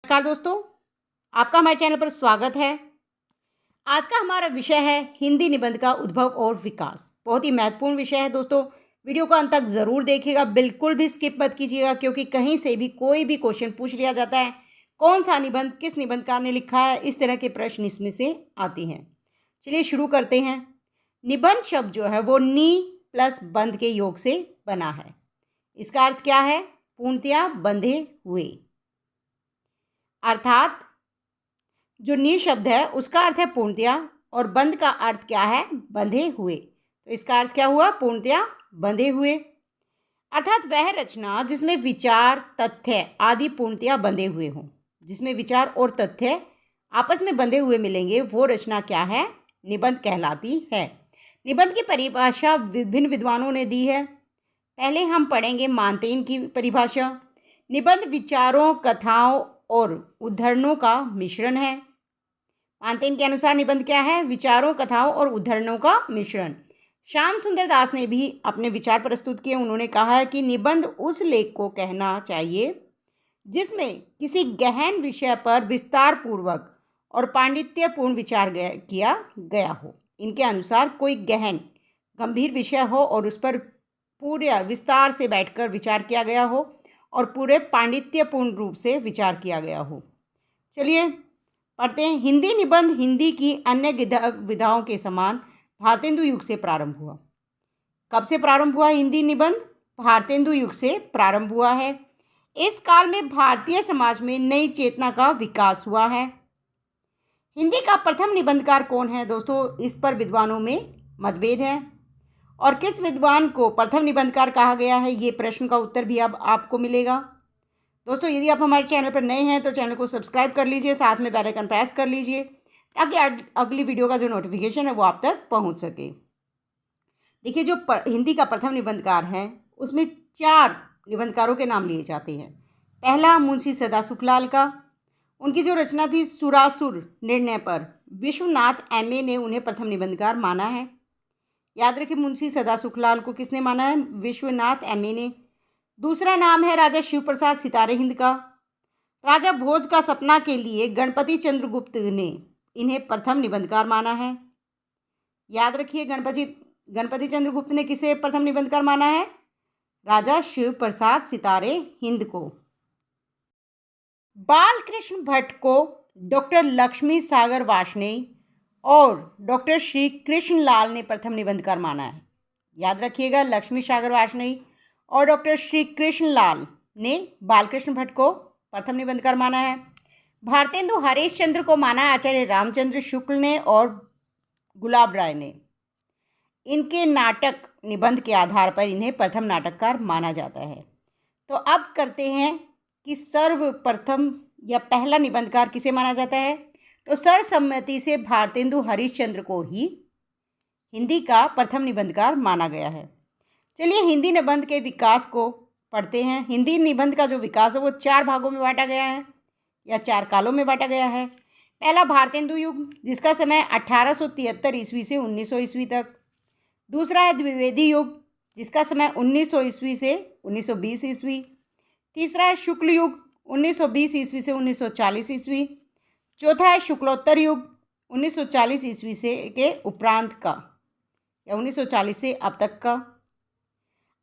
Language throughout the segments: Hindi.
नमस्कार दोस्तों, आपका हमारे चैनल पर स्वागत है। आज का हमारा विषय है हिंदी निबंध का उद्भव और विकास। बहुत ही महत्वपूर्ण विषय है दोस्तों। वीडियो को अंत तक ज़रूर देखिएगा, बिल्कुल भी स्किप मत कीजिएगा, क्योंकि कहीं से भी कोई भी क्वेश्चन पूछ लिया जाता है, कौन सा निबंध किस निबंधकार ने लिखा है, इस तरह के प्रश्न इसमें से आते हैं। चलिए शुरू करते हैं। निबंध शब्द जो है वो नी प्लस बंध के योग से बना है। इसका अर्थ क्या है? पूर्णतया बंधे हुए। अर्थात जो नी शब्द है उसका अर्थ है पूर्णतया और बंध का अर्थ क्या है? बंधे हुए। तो इसका अर्थ क्या हुआ? पूर्णतया बंधे हुए। अर्थात वह रचना जिसमें विचार, तथ्य आदि पूर्णतया बंधे हुए हों। जिसमें विचार और तथ्य आपस में बंधे हुए मिलेंगे वो रचना क्या है? निबंध कहलाती है। निबंध की परिभाषा विभिन्न विद्वानों ने दी है। पहले हम पढ़ेंगे मानतेन की परिभाषा। निबंध विचारों, कथाओं और उद्धरणों का मिश्रण है। मानतेन के अनुसार निबंध क्या है? विचारों, कथाओं और उद्धरणों का मिश्रण। श्याम सुंदर दास ने भी अपने विचार प्रस्तुत किए। उन्होंने कहा है कि निबंध उस लेख को कहना चाहिए जिसमें किसी गहन विषय पर विस्तार पूर्वक और पांडित्यपूर्ण विचार किया गया हो। इनके अनुसार कोई गहन गंभीर विषय हो और उस पर पूरे विस्तार से बैठकर विचार किया गया हो और पूरे पांडित्यपूर्ण रूप से विचार किया गया हो। चलिए पढ़ते हैं। हिंदी निबंध हिंदी की अन्य विधाओं के समान भारतेंदु युग से प्रारंभ हुआ। कब से प्रारंभ हुआ हिंदी निबंध? भारतेंदु युग से प्रारंभ हुआ है। इस काल में भारतीय समाज में नई चेतना का विकास हुआ है। हिंदी का प्रथम निबंधकार कौन है दोस्तों? इस पर विद्वानों में मतभेद है। और किस विद्वान को प्रथम निबंधकार कहा गया है, ये प्रश्न का उत्तर भी अब आपको मिलेगा। दोस्तों यदि आप हमारे चैनल पर नए हैं तो चैनल को सब्सक्राइब कर लीजिए, साथ में बेल आइकन प्रेस कर लीजिए ताकि अगली वीडियो का जो नोटिफिकेशन है वो आप तक पहुंच सके। देखिए जो हिंदी का प्रथम निबंधकार है उसमें 4 निबंधकारों के नाम लिए जाते हैं। पहला मुंशी सदासुखलाल का। उनकी जो रचना थी सुरासुर निर्णय पर, विश्वनाथ एमए ने उन्हें प्रथम निबंधकार माना है। याद रखिए, मुंशी सदासुखलाल को किसने माना है? विश्वनाथ एमए ने। दूसरा नाम है राजा शिव प्रसाद सितारे हिंद का। राजा भोज का सपना के लिए गणपति चंद्रगुप्त ने इन्हें प्रथम निबंधकार माना है। याद रखिए, गणपति चंद्रगुप्त ने किसे प्रथम निबंधकार माना है? राजा शिव प्रसाद सितारे हिंद को। बालकृष्ण भट्ट को डॉक्टर लक्ष्मी सागर वार्ष्णेय और डॉक्टर श्री कृष्ण लाल ने प्रथम निबंधकार माना है। याद रखिएगा, लक्ष्मी सागर वार्ष्णेय और डॉक्टर श्री कृष्ण लाल ने बालकृष्ण भट्ट को प्रथम निबंधकार माना है। भारतेंदु हरीशचंद्र को माना है आचार्य रामचंद्र शुक्ल ने और गुलाब राय ने। इनके नाटक निबंध के आधार पर इन्हें प्रथम नाटककार माना जाता है। तो अब करते हैं कि सर्वप्रथम या पहला निबंधकार किसे माना जाता है? तो सर्वसम्मति से भारतेंदु हरीशचंद्र को ही हिंदी का प्रथम निबंधकार माना गया है। चलिए हिंदी निबंध के विकास को पढ़ते हैं। हिंदी निबंध का जो विकास है वो 4 भागों में बांटा गया है या 4 कालों में बांटा गया है। पहला भारतेंदु युग, जिसका समय 1873 ईस्वी से 1900 ईस्वी तक। दूसरा है द्विवेदी युग, जिसका समय 1900 ईस्वी से 1920 ईस्वी। तीसरा है शुक्ल युग, 1920 ईस्वी से 1940 ईस्वी। चौथा है शुक्लोत्तर युग, 1940 ईस्वी से के उपरांत का या 1940 से अब तक का।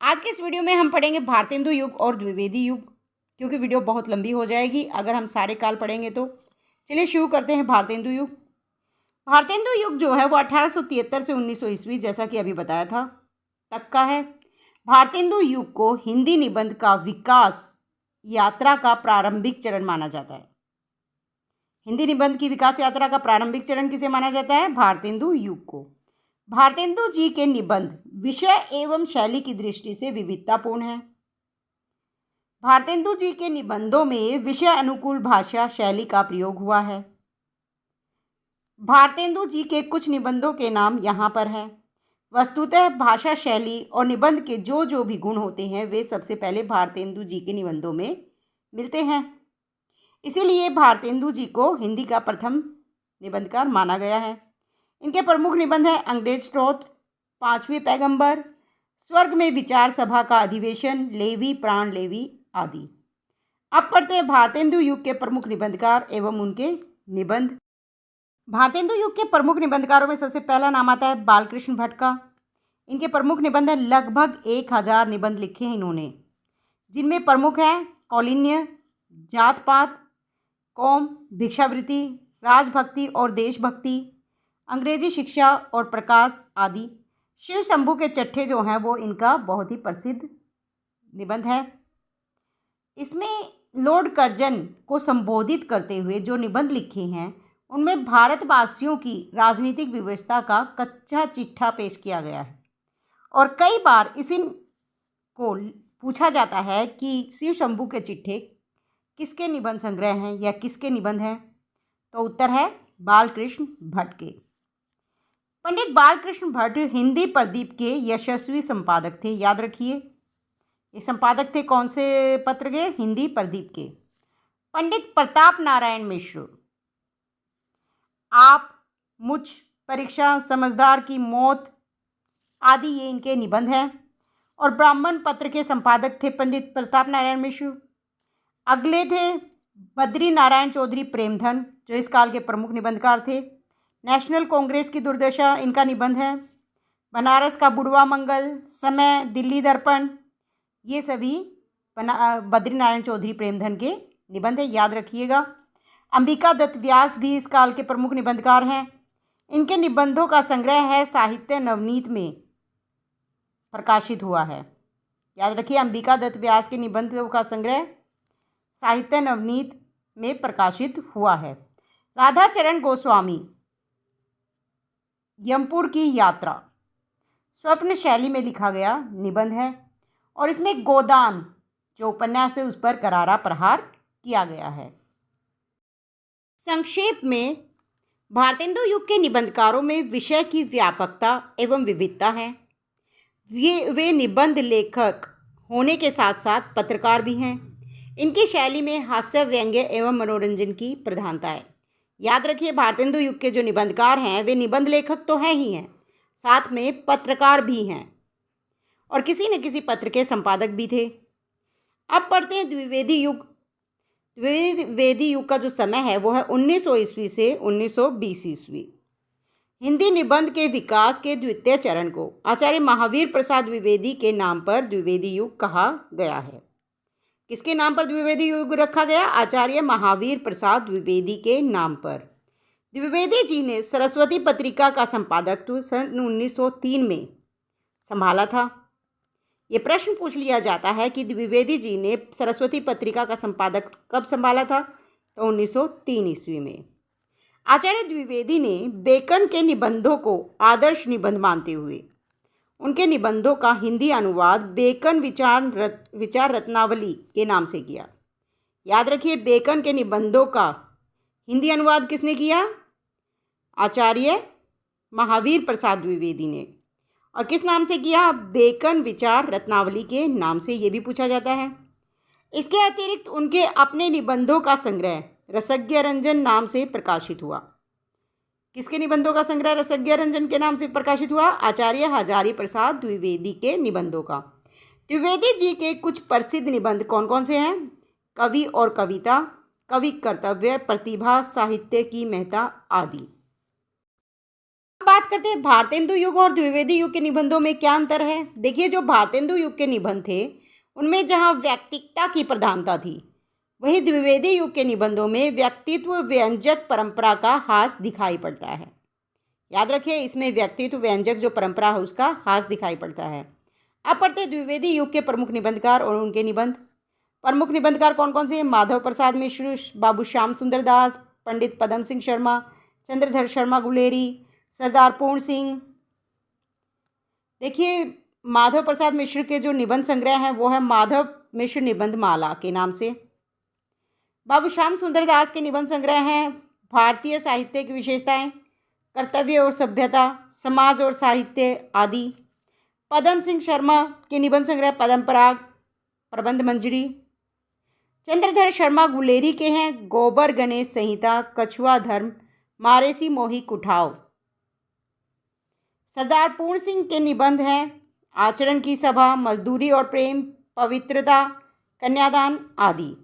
आज के इस वीडियो में हम पढ़ेंगे भारतेंदु युग और द्विवेदी युग, क्योंकि वीडियो बहुत लंबी हो जाएगी अगर हम सारे काल पढ़ेंगे तो। चलिए शुरू करते हैं भारतेंदु युग। भारतेंदु युग जो है वो 1873 से 1900 ईस्वी, जैसा कि अभी बताया था, तक का है। भारतेंदु युग को हिंदी निबंध का विकास यात्रा का प्रारंभिक चरण माना जाता है। हिंदी निबंध की विकास यात्रा का प्रारंभिक चरण किसे माना जाता है? भारतेंदु युग को। भारतेंदु जी के निबंध विषय एवं शैली की दृष्टि से विविधतापूर्ण है। भारतेंदु जी के निबंधों में विषय अनुकूल भाषा शैली का प्रयोग हुआ है। भारतेंदु जी के कुछ निबंधों के नाम यहाँ पर हैं। वस्तुतः भाषा शैली और निबंध के जो भी गुण होते हैं वे सबसे पहले भारतेंदु जी के निबंधों में मिलते हैं। इसीलिए भारतेंदु जी को हिंदी का प्रथम निबंधकार माना गया है। इनके प्रमुख निबंध हैं अंग्रेज स्तोत्र, 5वें पैगंबर, स्वर्ग में विचार सभा का अधिवेशन, लेवी प्राण लेवी आदि। अब पढ़ते हैं भारतेंदु युग के प्रमुख निबंधकार एवं उनके निबंध। भारतेंदु युग के प्रमुख निबंधकारों में सबसे पहला नाम आता है बालकृष्ण भट्ट का। इनके प्रमुख निबंध हैं, लगभग 1000 निबंध लिखे हैं इन्होंने, जिनमें प्रमुख हैं कौलिन्य, जात पात, कौम, भिक्षावृत्ति, राजभक्ति और देशभक्ति, अंग्रेजी शिक्षा और प्रकाश आदि। शिव शंभू के चट्टे जो हैं वो इनका बहुत ही प्रसिद्ध निबंध है। इसमें लॉर्ड कर्जन को संबोधित करते हुए जो निबंध लिखे हैं उनमें भारतवासियों की राजनीतिक व्यवस्था का कच्चा चिट्ठा पेश किया गया है और कई बार इसी को पूछा जाता है कि शिव शंभू के चिट्ठे किसके निबंध संग्रह हैं या किसके निबंध हैं, तो उत्तर है बालकृष्ण भट्ट के। पंडित बालकृष्ण भट्ट हिंदी प्रदीप के यशस्वी संपादक थे, याद रखिए। ये संपादक थे कौन से पत्र के? हिंदी प्रदीप के। पंडित प्रताप नारायण मिश्र, आप, मुझ, परीक्षा, समझदार की मौत आदि ये इनके निबंध हैं और ब्राह्मण पत्र के संपादक थे पंडित प्रताप नारायण मिश्र। अगले थे बद्री नारायण चौधरी प्रेमधन, जो इस काल के प्रमुख निबंधकार थे। नेशनल कांग्रेस की दुर्दशा इनका निबंध है। बनारस का बुढ़वा मंगल, समय, दिल्ली दर्पण, ये सभी बद्री नारायण चौधरी प्रेमधन के निबंध है, याद रखिएगा। अंबिका दत्त व्यास भी इस काल के प्रमुख निबंधकार हैं। इनके निबंधों का संग्रह है साहित्य नवनीत में प्रकाशित हुआ है, याद रखिए। अंबिका दत्त व्यास के निबंधों का संग्रह साहित्य नवनीत में प्रकाशित हुआ है। राधाचरण गोस्वामी, यमपुर की यात्रा, स्वप्न शैली में लिखा गया निबंध है और इसमें गोदान जो उपन्यास है उस पर करारा प्रहार किया गया है। संक्षेप में भारतेंदु युग के निबंधकारों में विषय की व्यापकता एवं विविधता है। वे निबंध लेखक होने के साथ साथ पत्रकार भी हैं। इनकी शैली में हास्य, व्यंग्य एवं मनोरंजन की प्रधानता है। याद रखिए, भारतेंदु युग के जो निबंधकार हैं वे निबंध लेखक तो हैं ही हैं, साथ में पत्रकार भी हैं और किसी न किसी पत्र के संपादक भी थे। अब पढ़ते हैं द्विवेदी युग। द्विवेदी युग का जो समय है वो है 1900 ईस्वी से 1920 ईस्वी। हिंदी निबंध के विकास के द्वितीय चरण को आचार्य महावीर प्रसाद द्विवेदी के नाम पर द्विवेदी युग कहा गया है। किसके नाम पर द्विवेदी युग रखा गया? आचार्य महावीर प्रसाद द्विवेदी के नाम पर। द्विवेदी जी ने सरस्वती पत्रिका का संपादकत्व सन 1903 में संभाला था। ये प्रश्न पूछ लिया जाता है कि द्विवेदी जी ने सरस्वती पत्रिका का संपादक कब संभाला था? तो 1903 ईस्वी में। आचार्य द्विवेदी ने बेकन के निबंधों को आदर्श निबंध मानते हुए उनके निबंधों का हिंदी अनुवाद बेकन विचार रत्नावली के नाम से किया। याद रखिए, बेकन के निबंधों का हिंदी अनुवाद किसने किया? आचार्य महावीर प्रसाद द्विवेदी ने। और किस नाम से किया? बेकन विचार रत्नावली के नाम से। ये भी पूछा जाता है। इसके अतिरिक्त उनके अपने निबंधों का संग्रह रसज्ञ रंजन नाम से प्रकाशित हुआ। किसके निबंधों का संग्रह रसज्ञ रंजन के नाम से प्रकाशित हुआ? आचार्य हजारी प्रसाद द्विवेदी के निबंधों का। द्विवेदी जी के कुछ प्रसिद्ध निबंध कौन कौन से हैं? कवि और कविता, कवि कर्तव्य, प्रतिभा, साहित्य की महत्ता आदि। बात करते हैं भारतेंदु युग और द्विवेदी युग के निबंधों में क्या अंतर है। देखिए, जो भारतेंदु युग के निबंध थे उनमें जहाँ व्यक्तिकता की प्रधानता थी, वहीं द्विवेदी युग के निबंधों में व्यक्तित्व व्यंजक परंपरा का हास दिखाई पड़ता है। याद रखिए, इसमें व्यक्तित्व व्यंजक जो परंपरा है उसका हास दिखाई पड़ता है। अब पढ़ते हैं द्विवेदी युग के प्रमुख निबंधकार और उनके निबंध। प्रमुख निबंधकार कौन कौन से हैं? माधव प्रसाद मिश्र, बाबू श्याम सुंदर दास, पंडित पदम सिंह शर्मा, चंद्रधर शर्मा गुलेरी, सरदार पूर्ण सिंह। देखिए, माधव प्रसाद मिश्र के जो निबंध संग्रह हैं वो है माधव मिश्र निबंध माला के नाम से। बाबू श्याम सुंदर दास के निबंध संग्रह हैं भारतीय साहित्य की विशेषताएं, कर्तव्य और सभ्यता, समाज और साहित्य आदि। पदम सिंह शर्मा के निबंध संग्रह पदम पराग, प्रबंध मंजरी। चंद्रधर शर्मा गुलेरी के हैं गोबर गणेश संहिता, कछुआ धर्म, मारेसी मोही कुठाव। सरदार पूर्ण सिंह के निबंध हैं आचरण की सभा, मजदूरी और प्रेम, पवित्रता, कन्यादान आदि।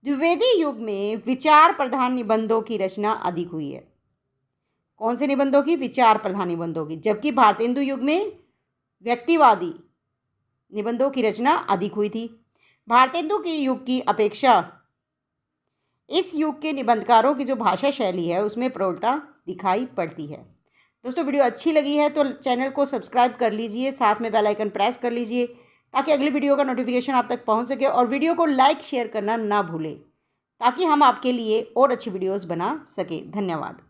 द्विवेदी युग में विचार प्रधान निबंधों की रचना अधिक हुई है। कौन से निबंधों की? विचार प्रधान निबंधों की। जबकि भारतेंदु युग में व्यक्तिवादी निबंधों की रचना अधिक हुई थी। भारतेंदु के युग की अपेक्षा इस युग के निबंधकारों की जो भाषा शैली है उसमें प्रौढ़ता दिखाई पड़ती है। दोस्तों, वीडियो अच्छी लगी है तो चैनल को सब्सक्राइब कर लीजिए, साथ में बेल आइकन प्रेस कर लीजिए ताकि अगली वीडियो का नोटिफिकेशन आप तक पहुंच सके, और वीडियो को लाइक शेयर करना ना भूलें ताकि हम आपके लिए और अच्छी वीडियोस बना सकें। धन्यवाद।